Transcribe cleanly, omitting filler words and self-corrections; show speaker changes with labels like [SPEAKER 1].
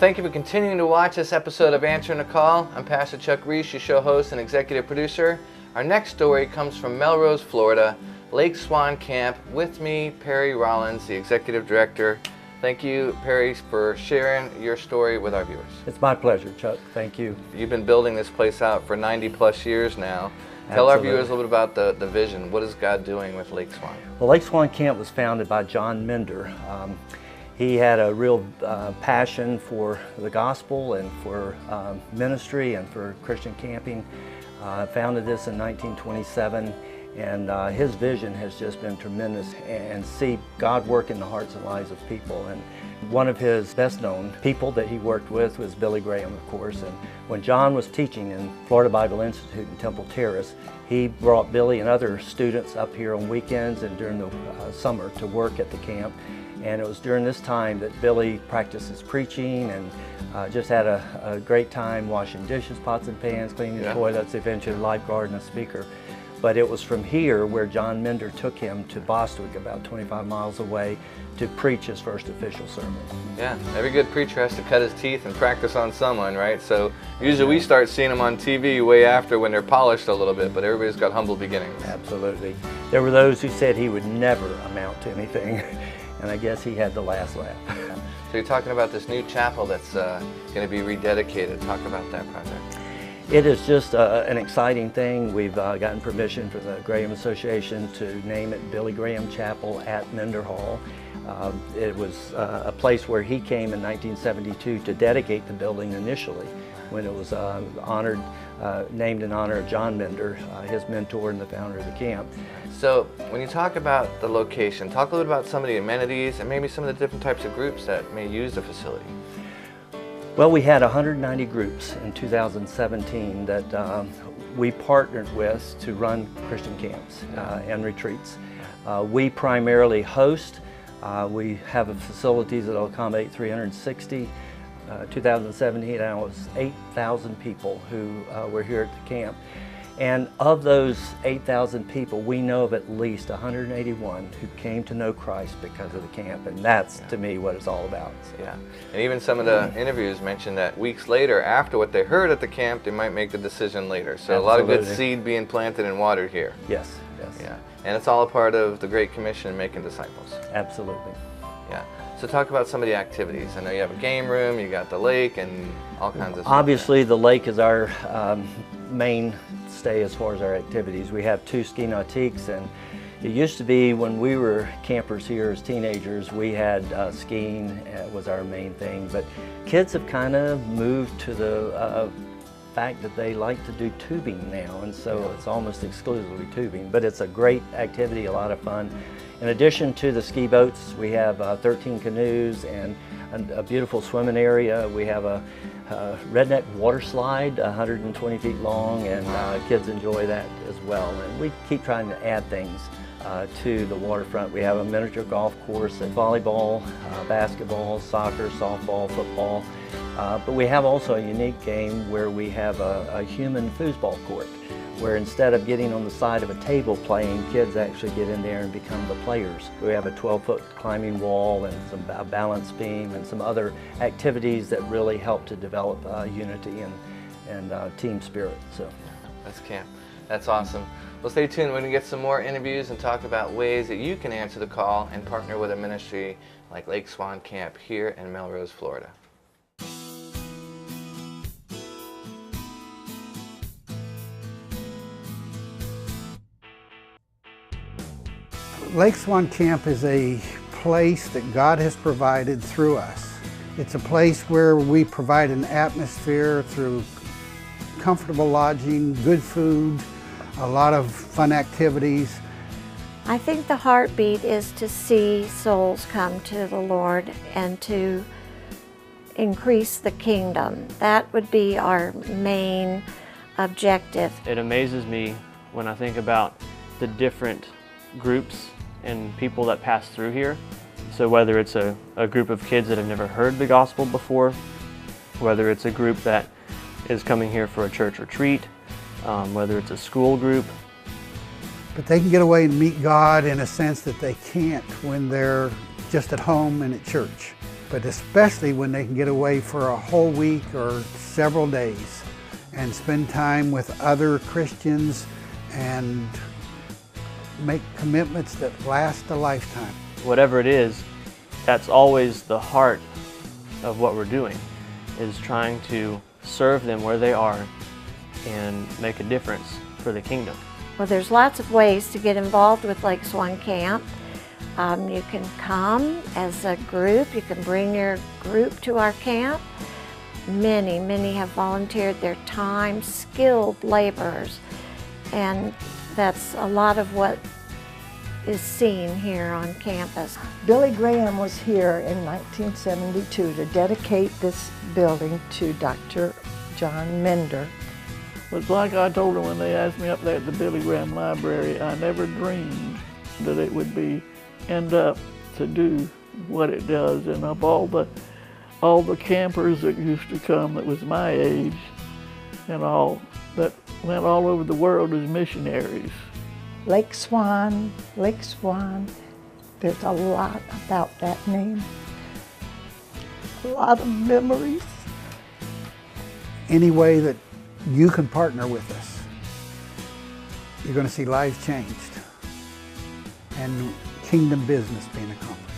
[SPEAKER 1] thank you for continuing to watch this episode of Answering the Call. I'm Pastor Chuck Reese, your show host and executive producer. Our next story comes from Melrose, Florida, Lake Swan Camp. With me, Perry Rollins, the executive director. Thank you, Perry, for sharing your story with our viewers.
[SPEAKER 2] It's my pleasure, Chuck. Thank you.
[SPEAKER 1] You've been building this place out for 90 plus years now. Tell our viewers a little bit about the vision. What is God doing with Lake Swan?
[SPEAKER 2] Well, Lake Swan Camp was founded by John Mender. He had a real passion for the gospel and for ministry and for Christian camping. Founded this in 1927, and his vision has just been tremendous, and see God work in the hearts and lives of people. And one of his best known people that he worked with was Billy Graham, of course. And when John was teaching in Florida Bible Institute in Temple Terrace, he brought Billy and other students up here on weekends and during the summer to work at the camp. And it was during this time that Billy practiced his preaching and just had a great time washing dishes, pots and pans, cleaning the toilets, eventually a lifeguard and a speaker. But it was from here where John Mender took him to Bostwick, about 25 miles away, to preach his first official sermon.
[SPEAKER 1] Yeah, every good preacher has to cut his teeth and practice on someone, right? So usually we start seeing them on TV way after when they're polished a little bit, but everybody's got humble beginnings.
[SPEAKER 2] Absolutely. There were those who said he would never amount to anything, and I guess he had the last laugh.
[SPEAKER 1] So you're talking about this new chapel that's going to be rededicated. Talk about that project.
[SPEAKER 2] It is just an exciting thing. We've gotten permission from the Graham Association to name it Billy Graham Chapel at Mender Hall. It was a place where he came in 1972 to dedicate the building initially, when it was named in honor of John Mender, his mentor and the founder of the camp.
[SPEAKER 1] So when you talk about the location, talk a little bit about some of the amenities and maybe some of the different types of groups that may use the facility.
[SPEAKER 2] Well, we had 190 groups in 2017 that we partnered with to run Christian camps and retreats. We primarily host. We have facilities that will accommodate 360. 2017, that was 8,000 people who were here at the camp. And of those 8,000 people, we know of at least 181 who came to know Christ because of the camp, and that's, to me, what it's all about. So.
[SPEAKER 1] Yeah, and even some of the interviews mentioned that weeks later, after what they heard at the camp, they might make the decision later. So a lot of good seed being planted and watered here.
[SPEAKER 2] Yes, yes.
[SPEAKER 1] Yeah, and it's all a part of the Great Commission, making disciples.
[SPEAKER 2] Absolutely.
[SPEAKER 1] Yeah. So talk about some of the activities. I know you have a game room, you got the lake, and all kinds of stuff.
[SPEAKER 2] Obviously, the lake is our mainstay as far as our activities. We have 2 ski nautiques, and it used to be when we were campers here as teenagers, we had skiing was our main thing. But kids have kind of moved to the fact that they like to do tubing now, and so it's almost exclusively tubing. But it's a great activity, a lot of fun. In addition to the ski boats, we have 13 canoes and a beautiful swimming area. We have a redneck water slide, 120 feet long, and kids enjoy that as well. And we keep trying to add things to the waterfront. We have a miniature golf course, and volleyball, basketball, soccer, softball, football. But we have also a unique game where we have a human foosball court, where instead of getting on the side of a table playing, kids actually get in there and become the players. We have a 12-foot climbing wall and some balance beam and some other activities that really help to develop unity and team spirit. So
[SPEAKER 1] that's camp. That's awesome. Well, stay tuned. We're going to get some more interviews and talk about ways that you can answer the call and partner with a ministry like Lake Swan Camp here in Melrose, Florida.
[SPEAKER 3] Lake Swan Camp is a place that God has provided through us. It's a place where we provide an atmosphere through comfortable lodging, good food, a lot of fun activities.
[SPEAKER 4] I think the heartbeat is to see souls come to the Lord and to increase the kingdom. That would be our main objective.
[SPEAKER 5] It amazes me when I think about the different groups and people that pass through here. So whether it's a group of kids that have never heard the gospel before, whether it's a group that is coming here for a church retreat, whether it's a school group.
[SPEAKER 3] But they can get away and meet God in a sense that they can't when they're just at home and at church. but especially when they can get away for a whole week or several days and spend time with other Christians and make commitments that last a lifetime.
[SPEAKER 5] Whatever it is, that's always the heart of what we're doing, is trying to serve them where they are and make a difference for the kingdom.
[SPEAKER 4] Well, there's lots of ways to get involved with Lake Swan Camp. You can come as a group. You can bring your group to our camp. Many have volunteered their time, skilled laborers, and that's a lot of what is seen here on campus.
[SPEAKER 6] Billy Graham was here in 1972 to dedicate this building to Dr. John Mender.
[SPEAKER 7] It's like I told them when they asked me up there at the Billy Graham Library, I never dreamed that it would end up to do what it does. And of all the campers that used to come that was my age and all, that went all over the world as missionaries.
[SPEAKER 6] Lake Swan, there's a lot about that name. A lot of memories.
[SPEAKER 3] Any way that you can partner with us, you're going to see lives changed and kingdom business being accomplished.